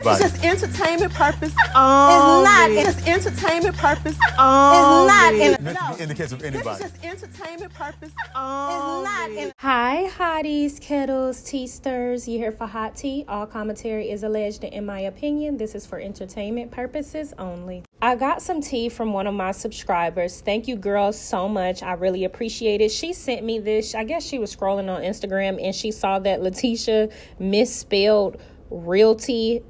anybody. It's just entertainment purpose. It's not. It's just entertainment purpose. It's not. Meant to be in the case of This anybody. is just entertainment purpose. It's not. Hi, hotties, kettles, tea-sters. You here for hot tea? All commentary is alleged, and in my opinion, this is for entertainment purposes only. I got some tea from one of my subscribers. Thank you, girls, so much. I really appreciate it. She sent me this. I guess she was scrolling on Instagram, and she saw that Latisha misspelled realty.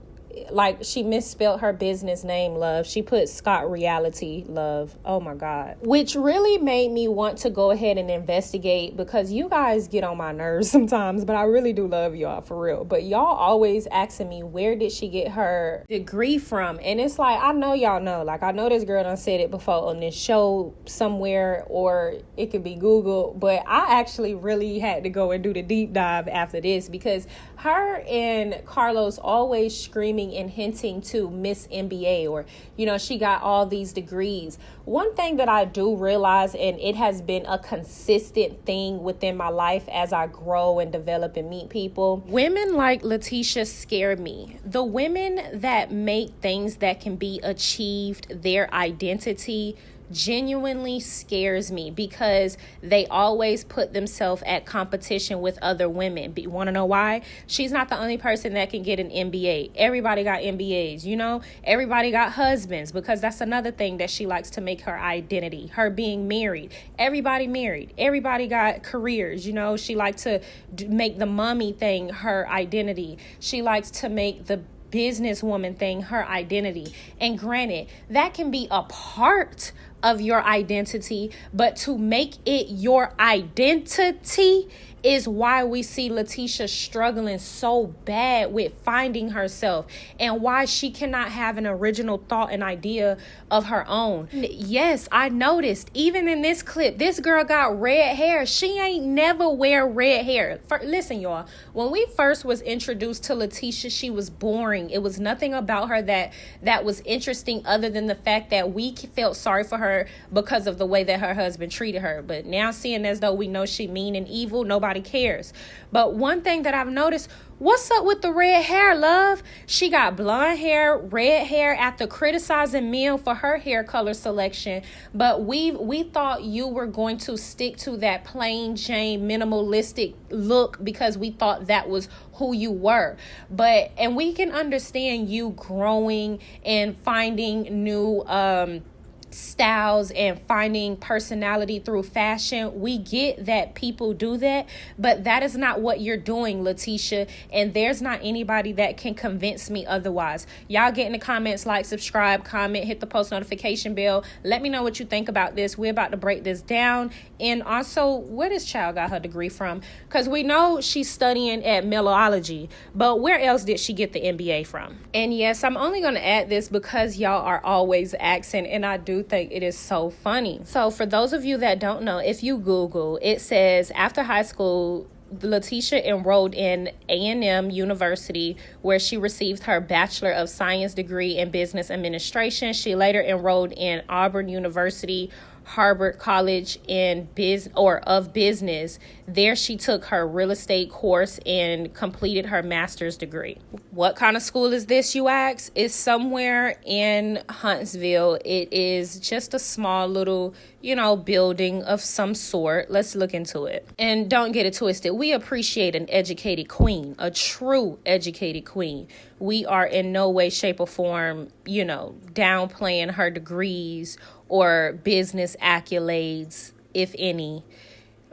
Like, she misspelled her business name, love. She put Scott Reality, love. Oh my God. Which really made me want to go ahead and investigate, because you guys get on my nerves sometimes, but I really do love y'all, for real. But y'all always asking me, where did she get her degree from? And it's like, I know y'all know. Like, I know this girl done said it before on this show somewhere, or it could be Google, but I actually really had to go and do the deep dive after this, because her and Carlos always screaming and hinting to Miss MBA, or, you know, she got all these degrees. One thing that I do realize, and it has been a consistent thing within my life as I grow and develop and meet people, women like Latisha scare me. The women that make things that can be achieved their identity genuinely scares me, because they always put themselves at competition with other women. But you want to know why? She's not the only person that can get an MBA. Everybody got MBAs, you know? Everybody got husbands, because that's another thing that she likes to make her identity. Her being married. Everybody married. Everybody got careers, you know? She likes to make the mommy thing her identity. She likes to make the businesswoman thing her identity. And granted, that can be a part of your identity, but to make it your identity is why we see Latisha struggling so bad with finding herself, and why she cannot have an original thought and idea of her own. Yes, I noticed even in this clip, this girl got red hair. She ain't never wear red hair. Listen, y'all, when we first was introduced to Latisha, she was boring. It was nothing about her that was interesting, other than the fact that we felt sorry for her because of the way that her husband treated her. But now, seeing as though we know she mean and evil, nobody cares. But one thing that I've noticed, what's up with the red hair, love? She got blonde hair, red hair, after criticizing men for her hair color selection. But we thought you were going to stick to that plain Jane minimalistic look, because we thought that was who you were. And we can understand you growing and finding new styles and finding personality through fashion. We get that people do that, but that is not what you're doing, Latisha, and there's not anybody that can convince me otherwise. Y'all get in the comments, like, subscribe, comment, hit the post notification bell. Let me know what you think about this. We're about to break this down. And also, where this child got her degree from? Because we know she's studying at Mellology, but where else did she get the MBA from? And yes, I'm only going to add this because y'all are always asking, and I do think it is so funny. So for those of you that don't know, if you Google, it says after high school, Latisha enrolled in A&M University, where she received her Bachelor of Science degree in Business Administration. She later enrolled in Auburn University, Harvard College of Business. There she took her real estate course and completed her master's degree. What kind of school is this, you ask? It's somewhere in Huntsville. It is just a small little, building of some sort. Let's look into it. And don't get it twisted. We appreciate an educated queen, a true educated queen. We are in no way, shape, or form, downplaying her degrees or business accolades, if any.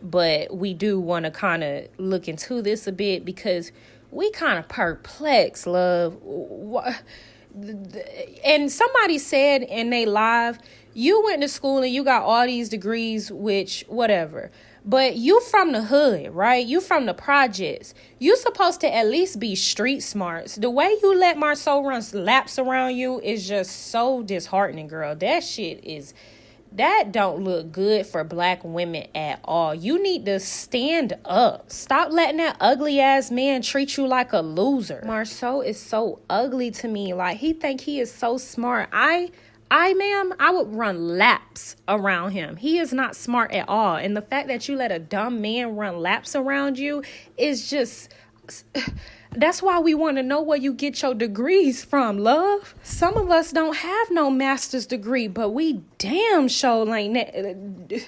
But we do want to kind of look into this a bit, because we kind of perplexed, love. And somebody said in they live, you went to school and you got all these degrees, which whatever. But you from the hood, right? You from the projects. You supposed to at least be street smarts. The way you let Marceau run laps around you is just so disheartening, girl. That don't look good for black women at all. You need to stand up. Stop letting that ugly ass man treat you like a loser. Marceau is so ugly to me. Like, he think he is so smart. Ma'am, I would run laps around him. He is not smart at all. And the fact that you let a dumb man run laps around you is just, That's why we want to know where you get your degrees from, love. Some of us don't have no master's degree, but we damn sure ain't that.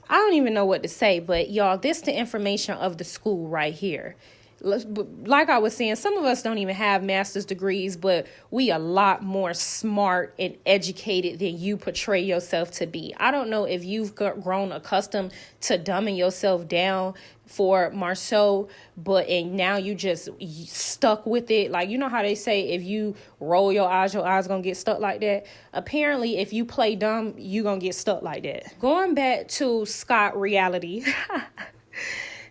I don't even know what to say, but y'all, this the information of the school right here. Like I was saying, some of us don't even have master's degrees, but we a lot more smart and educated than you portray yourself to be. I don't know if you've grown accustomed to dumbing yourself down for Marceau, and now you just stuck with it. Like, you know how they say if you roll your eyes gonna get stuck like that? Apparently, if you play dumb, you gonna get stuck like that. Going back to Scott reality.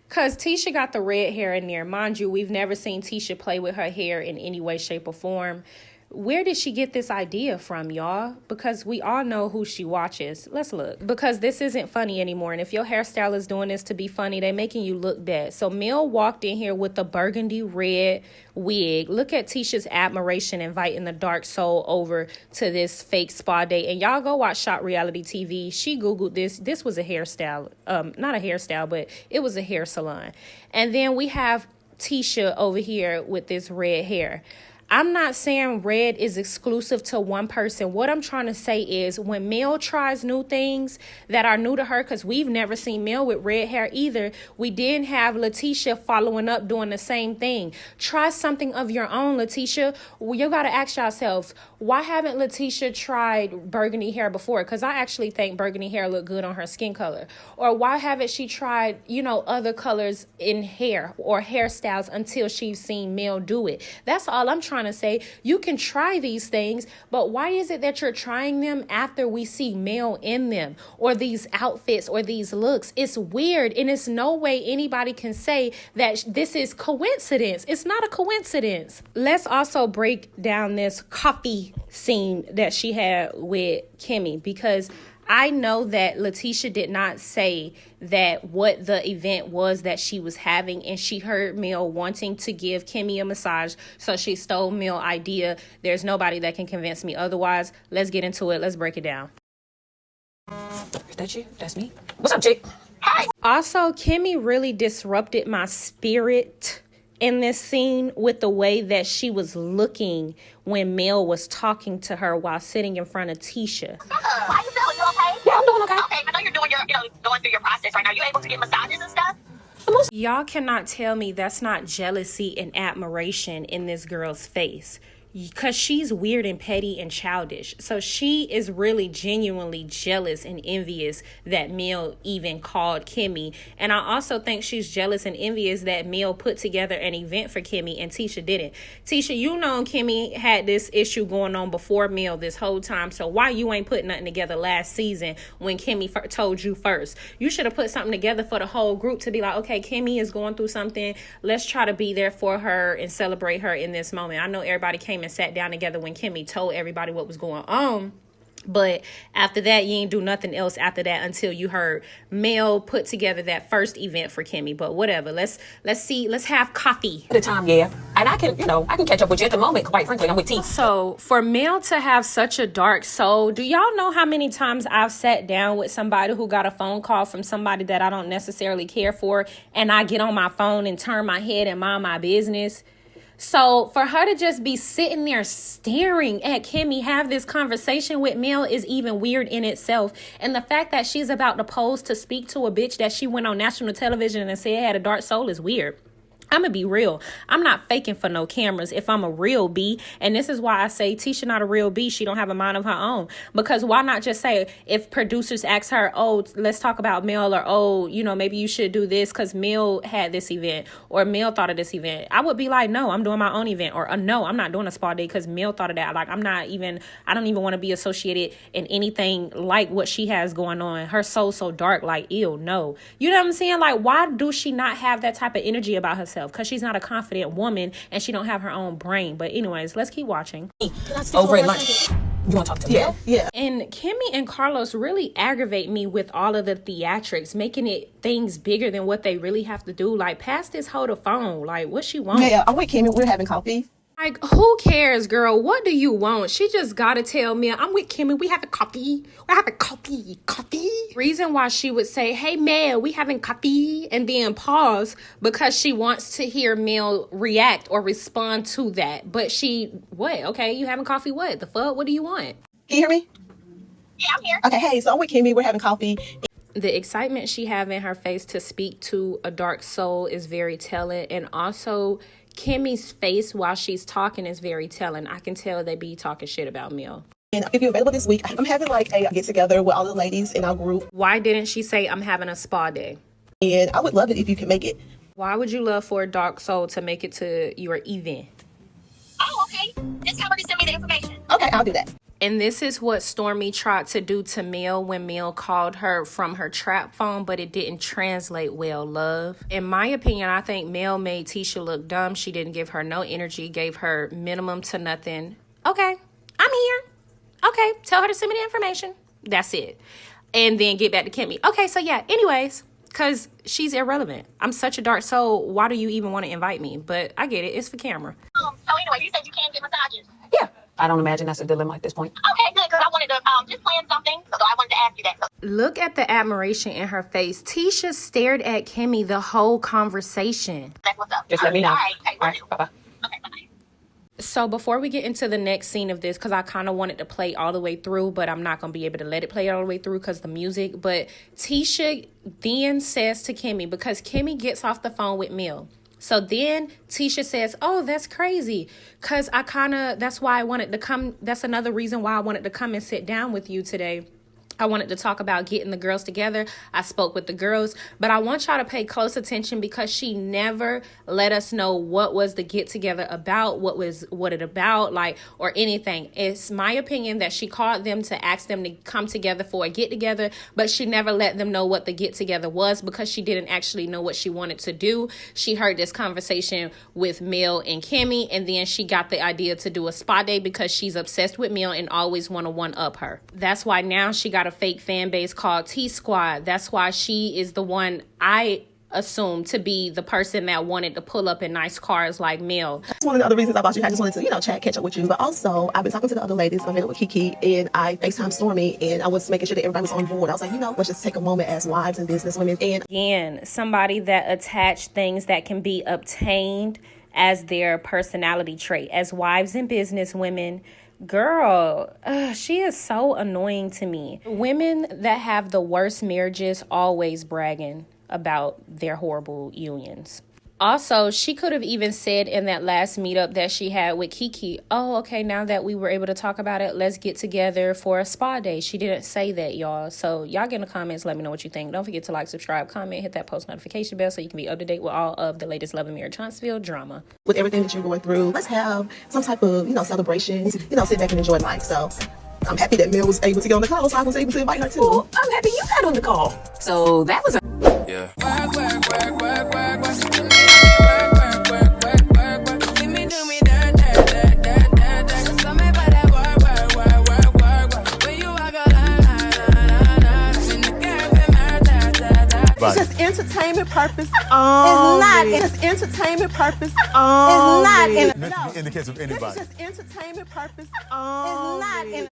Because Tisha got the red hair in there. Mind you, we've never seen Tisha play with her hair in any way, shape, or form. Where did she get this idea from, y'all? Because we all know who she watches. Let's look. Because this isn't funny anymore. And if your hairstyle is doing this to be funny, they're making you look bad. So Mel walked in here with the burgundy red wig. Look at Tisha's admiration inviting the dark soul over to this fake spa day. And y'all go watch Shop Reality TV. She Googled this. This was a hairstyle. Not a hairstyle, but it was a hair salon. And then we have Tisha over here with this red hair. I'm not saying red is exclusive to one person. What I'm trying to say is when Mel tries new things that are new to her, because we've never seen Mel with red hair either, we didn't have Latisha following up doing the same thing. Try something of your own, Latisha. Well, you got to ask yourselves, why haven't Latisha tried burgundy hair before? Because I actually think burgundy hair look good on her skin color. Or why haven't she tried, other colors in hair or hairstyles until she's seen Mel do it? That's all I'm trying to say. You can try these things, but why is it that you're trying them after we see Mel in them or these outfits or these looks? It's weird, and it's no way anybody can say that this is coincidence. It's not a coincidence. Let's also break down this coffee scene that she had with Kimmy, because I know that Latisha did not say that what the event was that she was having, and she heard Mel wanting to give Kimmy a massage, so she stole Mel's idea. There's nobody that can convince me otherwise. Let's get into it. Let's break it down. Is that you? That's me. What's up, chick? Hi. Also, Kimmy really disrupted my spirit in this scene with the way that she was looking when Mel was talking to her while sitting in front of Tisha. How you feeling? You okay? Yeah, I'm doing okay. Okay, I know you're doing going through your process right now. You able to get massages and stuff? Y'all cannot tell me that's not jealousy and admiration in this girl's face. Because she's weird and petty and childish. So she is really genuinely jealous and envious that Mel even called Kimmy. And I also think she's jealous and envious that Mel put together an event for Kimmy and Tisha didn't. Tisha, Kimmy had this issue going on before Mel this whole time. So why you ain't put nothing together last season when Kimmy told you first? You should have put something together for the whole group to be like, okay, Kimmy is going through something. Let's try to be there for her and celebrate her in this moment. I know everybody came and sat down together when Kimmy told everybody what was going on, but after that you ain't do nothing else after that until you heard Mel put together that first event for Kimmy. But whatever, let's have coffee. At the time, yeah, and I can catch up with you at the moment. Quite frankly, I'm with T. So for Mel to have such a dark soul, do y'all know how many times I've sat down with somebody who got a phone call from somebody that I don't necessarily care for, and I get on my phone and turn my head and mind my business? So for her to just be sitting there staring at Kimmy, have this conversation with Mel is even weird in itself. And the fact that she's about to pose to speak to a bitch that she went on national television and said had a dark soul is weird. I'm going to be real. I'm not faking for no cameras if I'm a real B. And this is why I say Tisha not a real B. She don't have a mind of her own. Because why not just say, if producers ask her, oh, let's talk about Mel, or, oh, maybe you should do this because Mel had this event or Mel thought of this event. I would be like, no, I'm doing my own event. Or no, I'm not doing a spa day because Mel thought of that. Like, I don't even want to be associated in anything like what she has going on. Her soul's so dark, like, ew, no. You know what I'm saying? Like, why do she not have that type of energy about herself? Because she's not a confident woman and she don't have her own brain. But anyways, let's keep watching. Over at lunch. You want to talk to me? Yeah. And Kimmy and Carlos really aggravate me with all of the theatrics, making it things bigger than what they really have to do. Like, pass this hoe the phone. Like, what she want? Yeah, I'm with Kimmy. We're having coffee. Like, who cares, girl? What do you want? She just gotta tell me, I'm with Kimmy. We having coffee. We're having coffee. Coffee. Reason why she would say, hey, Mel, we having coffee, and then pause because she wants to hear Mel react or respond to that. But what? Okay, you having coffee? What? The fuck? What do you want? Can you hear me? Yeah, I'm here. Okay, hey, so I'm with Kimmy. We're having coffee. The excitement she have in her face to speak to a dark soul is very telling. And also, Kimmy's face while she's talking is very telling. I can tell they be talking shit about Mel. And if you're available this week, I'm having like a get together with all the ladies in our group. Why didn't she say I'm having a spa day? And I would love it if you can make it. Why would you love for a dark soul to make it to your event? Oh, okay. Just tell her to send me the information. Okay, I'll do that. And this is what Stormy tried to do to Mel when Mel called her from her trap phone, but it didn't translate well, love. In my opinion, I think Mel made Tisha look dumb. She didn't give her no energy, gave her minimum to nothing. Okay, I'm here. Okay, tell her to send me the information. That's it. And then get back to Kimmy. Okay, so yeah, anyways, because she's irrelevant. I'm such a dark soul. Why do you even want to invite me? But I get it. It's for camera. So anyway, you said you can't get massages. Yeah. I don't imagine that's a dilemma at this point. Okay, good, because I wanted to just plan something, so I wanted to ask you that. So, Look at the admiration in her face. Tisha stared at Kimmy the whole conversation. that's what's up. Just let me know. All right, okay, All right, bye-bye. Okay, bye. So before we get into the next scene of this, because I kind of wanted to play all the way through, but I'm not going to be able to let it play all the way through because the music. But Tisha then says to Kimmy, because Kimmy gets off the phone with Mel. So then Tisha says, oh, that's crazy. Because that's why I wanted to come. That's another reason why I wanted to come and sit down with you today. I wanted to talk about getting the girls together. I spoke with the girls, but I want y'all to pay close attention because she never let us know what was the get together about, what it about, like, or anything. It's my opinion that she called them to ask them to come together for a get together, but she never let them know what the get together was because she didn't actually know what she wanted to do. She heard this conversation with Mel and Kimmy, and then she got the idea to do a spa day because she's obsessed with Mel and always want to one up her. That's why now she got a fake fan base called T Squad. That's why she is the one I assume to be the person that wanted to pull up in nice cars like Mel. That's one of the other reasons I bought you. I just wanted to, chat, catch up with you. But also, I've been talking to the other ladies. I met up with Kiki, and I FaceTime Stormy, and I was making sure that everybody was on board. I was like, let's just take a moment as wives and business women. And again, somebody that attached things that can be obtained as their personality trait. As wives and business women, girl, she is so annoying to me. Women that have the worst marriages always bragging about their horrible unions. Also, she could have even said in that last meetup that she had with Kiki, oh, okay, now that we were able to talk about it, let's get together for a spa day. She didn't say that, y'all. So y'all get in the comments, let me know what you think. Don't forget to like, subscribe, comment, hit that post notification bell so you can be up to date with all of the latest Love and Marriage Huntsville drama. with everything that you're going through, let's have some type of, celebration, sit back and enjoy life. So I'm happy that Mel was able to get on the call, so I was able to invite her too. Well, I'm happy you got on the call. So that was a... Yeah. It's just entertainment purpose. It's not. It's just entertainment purpose. It's not. In the case of anybody. It's just entertainment purpose. It's not.